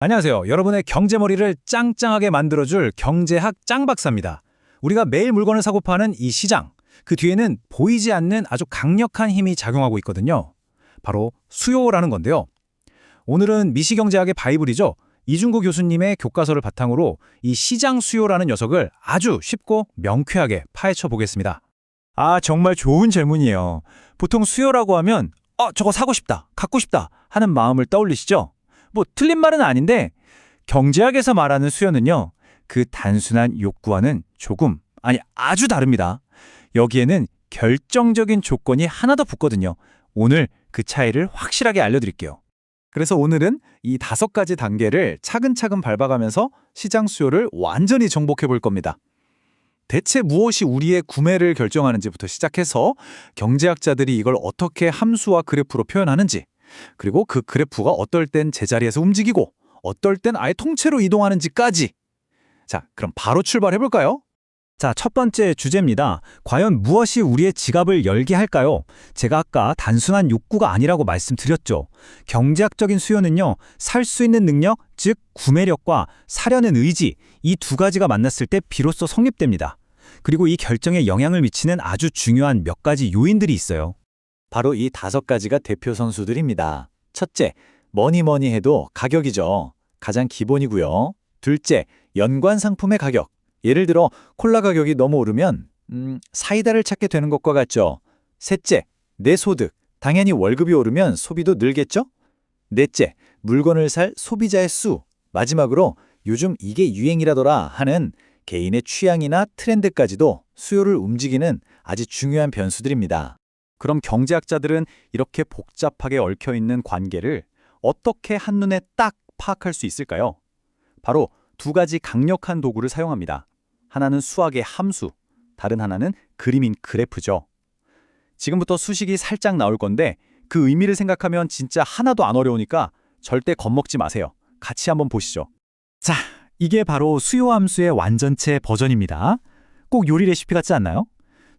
안녕하세요. 여러분의 경제머리를 짱짱하게 만들어줄 경제학 짱박사입니다. 우리가 매일 물건을 사고 파는 이 시장, 그 뒤에는 보이지 않는 아주 강력한 힘이 작용하고 있거든요. 바로 수요라는 건데요. 오늘은 미시경제학의 바이블이죠. 이중구 교수님의 교과서를 바탕으로 이 시장 수요라는 녀석을 아주 쉽고 명쾌하게 파헤쳐 보겠습니다. 정말 좋은 질문이에요. 보통 수요라고 하면 저거 사고 싶다, 갖고 싶다 하는 마음을 떠올리시죠? 틀린 말은 아닌데 경제학에서 말하는 수요는요, 그 단순한 욕구와는 아주 다릅니다. 여기에는 결정적인 조건이 하나 더 붙거든요. 오늘 그 차이를 확실하게 알려드릴게요. 그래서 오늘은 이 5가지 단계를 차근차근 밟아가면서 시장 수요를 완전히 정복해 볼 겁니다. 대체 무엇이 우리의 구매를 결정하는지부터 시작해서 경제학자들이 이걸 어떻게 함수와 그래프로 표현하는지, 그리고 그 그래프가 어떨 땐 제자리에서 움직이고 어떨 땐 아예 통째로 이동하는지까지. 자, 그럼 바로 출발해볼까요? 자, 첫 번째 주제입니다. 과연 무엇이 우리의 지갑을 열게 할까요? 제가 아까 단순한 욕구가 아니라고 말씀드렸죠. 경제학적인 수요는요, 살 수 있는 능력, 즉 구매력과 사려는 의지, 이 두 가지가 만났을 때 비로소 성립됩니다. 그리고 이 결정에 영향을 미치는 아주 중요한 몇 가지 요인들이 있어요. 바로 이 5가지가 대표 선수들입니다. 첫째, 뭐니 해도 가격이죠. 가장 기본이고요. 둘째, 연관 상품의 가격. 예를 들어 콜라 가격이 너무 오르면 사이다를 찾게 되는 것과 같죠. 셋째, 내 소득. 당연히 월급이 오르면 소비도 늘겠죠? 넷째, 물건을 살 소비자의 수. 마지막으로 요즘 이게 유행이라더라 하는 개인의 취향이나 트렌드까지도 수요를 움직이는 아주 중요한 변수들입니다. 그럼 경제학자들은 이렇게 복잡하게 얽혀있는 관계를 어떻게 한눈에 딱 파악할 수 있을까요? 바로 2가지 강력한 도구를 사용합니다. 하나는 수학의 함수, 다른 하나는 그림인 그래프죠. 지금부터 수식이 살짝 나올 건데 그 의미를 생각하면 진짜 하나도 안 어려우니까 절대 겁먹지 마세요. 같이 한번 보시죠. 자, 이게 바로 수요 함수의 완전체 버전입니다. 꼭 요리 레시피 같지 않나요?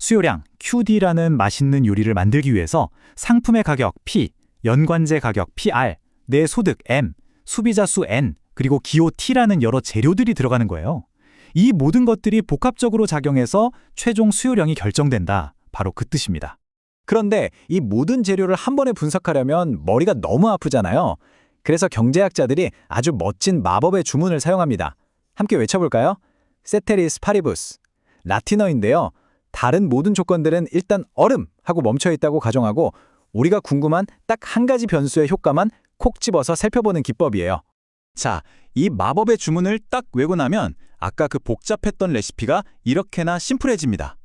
수요량 QD라는 맛있는 요리를 만들기 위해서 상품의 가격 P, 연관제 가격 PR, 내 소득 M, 소비자 수 N, 그리고 기호 T라는 여러 재료들이 들어가는 거예요. 이 모든 것들이 복합적으로 작용해서 최종 수요량이 결정된다. 바로 그 뜻입니다. 그런데 이 모든 재료를 한 번에 분석하려면 머리가 너무 아프잖아요. 그래서 경제학자들이 아주 멋진 마법의 주문을 사용합니다. 함께 외쳐볼까요? 세테리스 파리부스. 라틴어인데요. 다른 모든 조건들은 일단 얼음 하고 멈춰있다고 가정하고 우리가 궁금한 딱 한 가지 변수의 효과만 콕 집어서 살펴보는 기법이에요. 자, 이 마법의 주문을 딱 외고 나면 아까 그 복잡했던 레시피가 이렇게나 심플해집니다.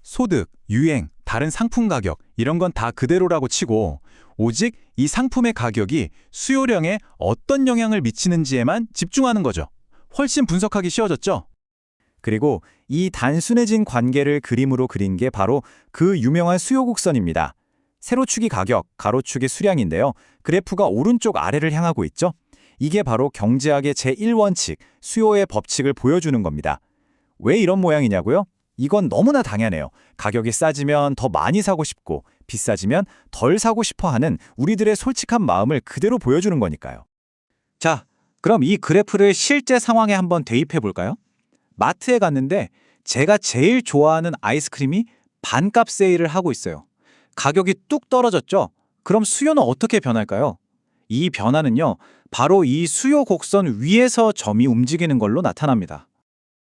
소득, 유행, 다른 상품 가격 이런 건 다 그대로라고 치고 오직 이 상품의 가격이 수요량에 어떤 영향을 미치는지에만 집중하는 거죠. 훨씬 분석하기 쉬워졌죠? 그리고 이 단순해진 관계를 그림으로 그린 게 바로 그 유명한 수요 곡선입니다. 세로축이 가격, 가로축이 수량인데요. 그래프가 오른쪽 아래를 향하고 있죠. 이게 바로 경제학의 제1원칙, 수요의 법칙을 보여주는 겁니다. 왜 이런 모양이냐고요? 이건 너무나 당연해요. 가격이 싸지면 더 많이 사고 싶고 비싸지면 덜 사고 싶어 하는 우리들의 솔직한 마음을 그대로 보여주는 거니까요. 자, 그럼 이 그래프를 실제 상황에 한번 대입해 볼까요? 마트에 갔는데 제가 제일 좋아하는 아이스크림이 반값 세일을 하고 있어요. 가격이 뚝 떨어졌죠? 그럼 수요는 어떻게 변할까요? 이 변화는요, 바로 이 수요 곡선 위에서 점이 움직이는 걸로 나타납니다.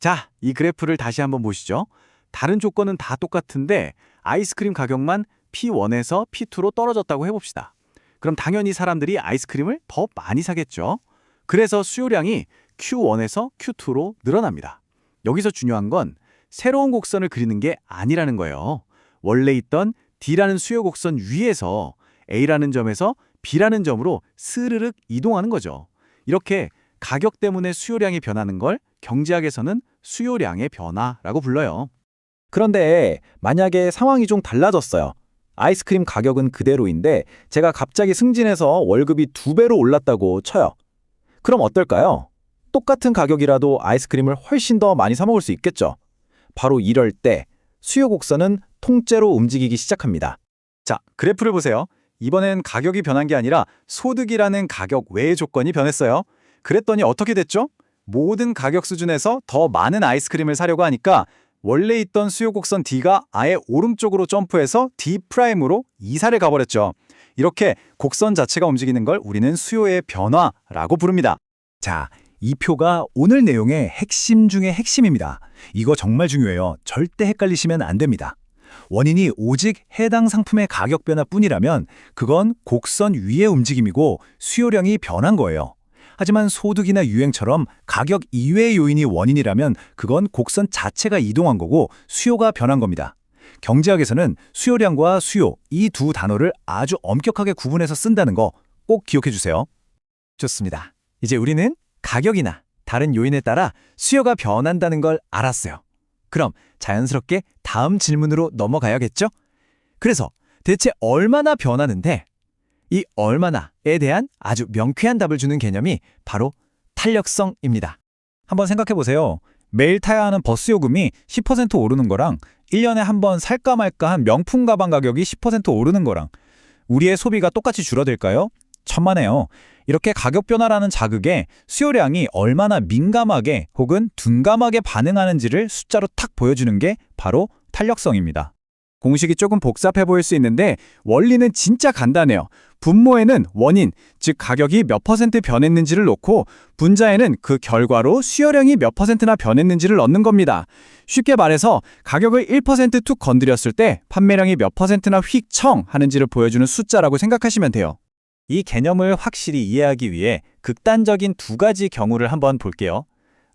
자, 이 그래프를 다시 한번 보시죠. 다른 조건은 다 똑같은데 아이스크림 가격만 P1에서 P2로 떨어졌다고 해봅시다. 그럼 당연히 사람들이 아이스크림을 더 많이 사겠죠. 그래서 수요량이 Q1에서 Q2로 늘어납니다. 여기서 중요한 건 새로운 곡선을 그리는 게 아니라는 거예요. 원래 있던 D라는 수요 곡선 위에서 A라는 점에서 B라는 점으로 스르륵 이동하는 거죠. 이렇게 가격 때문에 수요량이 변하는 걸 경제학에서는 수요량의 변화라고 불러요. 그런데 만약에 상황이 좀 달라졌어요. 아이스크림 가격은 그대로인데 제가 갑자기 승진해서 월급이 2배로 올랐다고 쳐요. 그럼 어떨까요? 똑같은 가격이라도 아이스크림을 훨씬 더 많이 사 먹을 수 있겠죠. 바로 이럴 때 수요 곡선은 통째로 움직이기 시작합니다. 자, 그래프를 보세요. 이번엔 가격이 변한 게 아니라 소득이라는 가격 외의 조건이 변했어요. 그랬더니 어떻게 됐죠? 모든 가격 수준에서 더 많은 아이스크림을 사려고 하니까 원래 있던 수요 곡선 D가 아예 오른쪽으로 점프해서 D'으로 이사를 가버렸죠. 이렇게 곡선 자체가 움직이는 걸 우리는 수요의 변화라고 부릅니다. 자, 이 표가 오늘 내용의 핵심 중의 핵심입니다. 이거 정말 중요해요. 절대 헷갈리시면 안 됩니다. 원인이 오직 해당 상품의 가격 변화뿐이라면 그건 곡선 위의 움직임이고 수요량이 변한 거예요. 하지만 소득이나 유행처럼 가격 이외의 요인이 원인이라면 그건 곡선 자체가 이동한 거고 수요가 변한 겁니다. 경제학에서는 수요량과 수요, 이 두 단어를 아주 엄격하게 구분해서 쓴다는 거 꼭 기억해 주세요. 좋습니다. 이제 우리는 가격이나 다른 요인에 따라 수요가 변한다는 걸 알았어요. 그럼 자연스럽게 다음 질문으로 넘어가야겠죠? 그래서 대체 얼마나 변하는데 이 얼마나에 대한 아주 명쾌한 답을 주는 개념이 바로 탄력성입니다. 한번 생각해 보세요. 매일 타야 하는 버스 요금이 10% 오르는 거랑 1년에 한 번 살까 말까 한 명품 가방 가격이 10% 오르는 거랑 우리의 소비가 똑같이 줄어들까요? 천만에요. 이렇게 가격 변화라는 자극에 수요량이 얼마나 민감하게 혹은 둔감하게 반응하는지를 숫자로 탁 보여주는 게 바로 탄력성입니다. 공식이 조금 복잡해 보일 수 있는데 원리는 진짜 간단해요. 분모에는 원인, 즉 가격이 몇 퍼센트 변했는지를 놓고 분자에는 그 결과로 수요량이 몇 퍼센트나 변했는지를 넣는 겁니다. 쉽게 말해서 가격을 1%툭 건드렸을 때 판매량이 몇 퍼센트나 휙청 하는지를 보여주는 숫자라고 생각하시면 돼요. 이 개념을 확실히 이해하기 위해 극단적인 두 가지 경우를 한번 볼게요.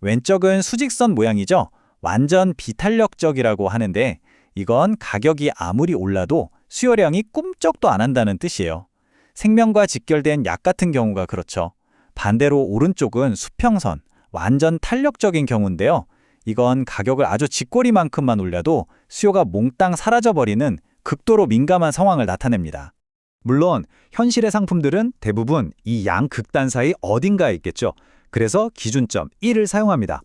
왼쪽은 수직선 모양이죠. 완전 비탄력적이라고 하는데 이건 가격이 아무리 올라도 수요량이 꿈쩍도 안 한다는 뜻이에요. 생명과 직결된 약 같은 경우가 그렇죠. 반대로 오른쪽은 수평선, 완전 탄력적인 경우인데요. 이건 가격을 아주 쥐꼬리만큼만 올려도 수요가 몽땅 사라져버리는 극도로 민감한 상황을 나타냅니다. 물론 현실의 상품들은 대부분 이 양극단 사이 어딘가에 있겠죠. 그래서 기준점 1을 사용합니다.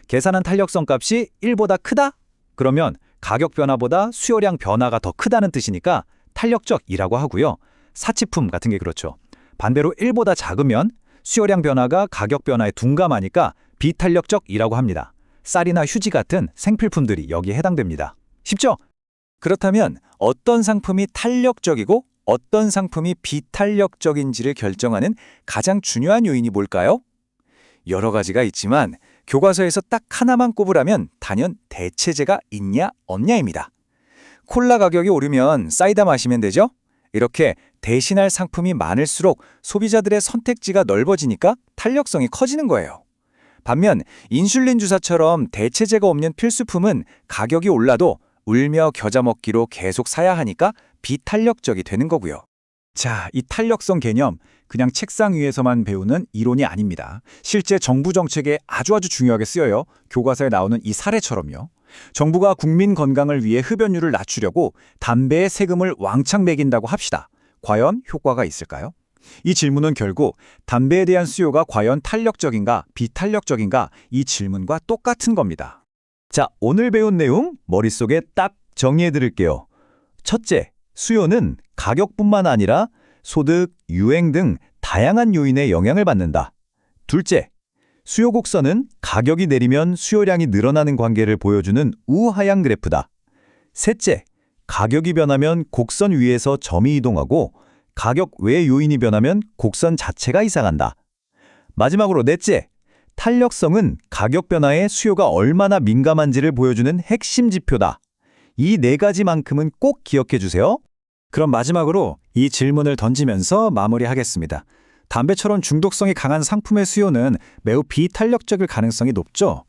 계산한 탄력성 값이 1보다 크다? 그러면 가격 변화보다 수요량 변화가 더 크다는 뜻이니까 탄력적이라고 하고요. 사치품 같은 게 그렇죠. 반대로 1보다 작으면 수요량 변화가 가격 변화에 둔감하니까 비탄력적이라고 합니다. 쌀이나 휴지 같은 생필품들이 여기에 해당됩니다. 쉽죠? 그렇다면 어떤 상품이 탄력적이고 어떤 상품이 비탄력적인지를 결정하는 가장 중요한 요인이 뭘까요? 여러 가지가 있지만 교과서에서 딱 하나만 꼽으라면 단연 대체제가 있냐 없냐입니다. 콜라 가격이 오르면 사이다 마시면 되죠? 이렇게 대신할 상품이 많을수록 소비자들의 선택지가 넓어지니까 탄력성이 커지는 거예요. 반면 인슐린 주사처럼 대체제가 없는 필수품은 가격이 올라도 울며 겨자 먹기로 계속 사야 하니까 비탄력적이 되는 거고요. 자, 이 탄력성 개념 그냥 책상 위에서만 배우는 이론이 아닙니다. 실제 정부 정책에 아주 중요하게 쓰여요. 교과서에 나오는 이 사례처럼요. 정부가 국민 건강을 위해 흡연율을 낮추려고 담배에 세금을 왕창 매긴다고 합시다. 과연 효과가 있을까요? 이 질문은 결국 담배에 대한 수요가 과연 탄력적인가 비탄력적인가 이 질문과 똑같은 겁니다. 자, 오늘 배운 내용 머릿속에 딱 정리해 드릴게요. 첫째, 수요는 가격뿐만 아니라 소득, 유행 등 다양한 요인의 영향을 받는다. 둘째, 수요 곡선은 가격이 내리면 수요량이 늘어나는 관계를 보여주는 우하향 그래프다. 셋째, 가격이 변하면 곡선 위에서 점이 이동하고 가격 외 요인이 변하면 곡선 자체가 이상한다. 마지막으로 넷째, 탄력성은 가격 변화에 수요가 얼마나 민감한지를 보여주는 핵심 지표다. 이 네 가지만큼은 꼭 기억해 주세요. 그럼 마지막으로 이 질문을 던지면서 마무리하겠습니다. 담배처럼 중독성이 강한 상품의 수요는 매우 비탄력적일 가능성이 높죠.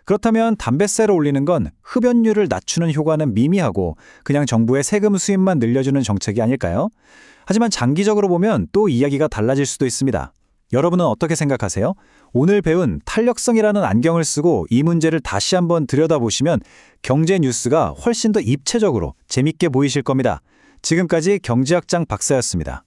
그렇다면 담배세를 올리는 건 흡연율을 낮추는 효과는 미미하고 그냥 정부의 세금 수입만 늘려주는 정책이 아닐까요? 하지만 장기적으로 보면 또 이야기가 달라질 수도 있습니다. 여러분은 어떻게 생각하세요? 오늘 배운 탄력성이라는 안경을 쓰고 이 문제를 다시 한번 들여다보시면 경제 뉴스가 훨씬 더 입체적으로 재밌게 보이실 겁니다. 지금까지 경제학장 박사였습니다.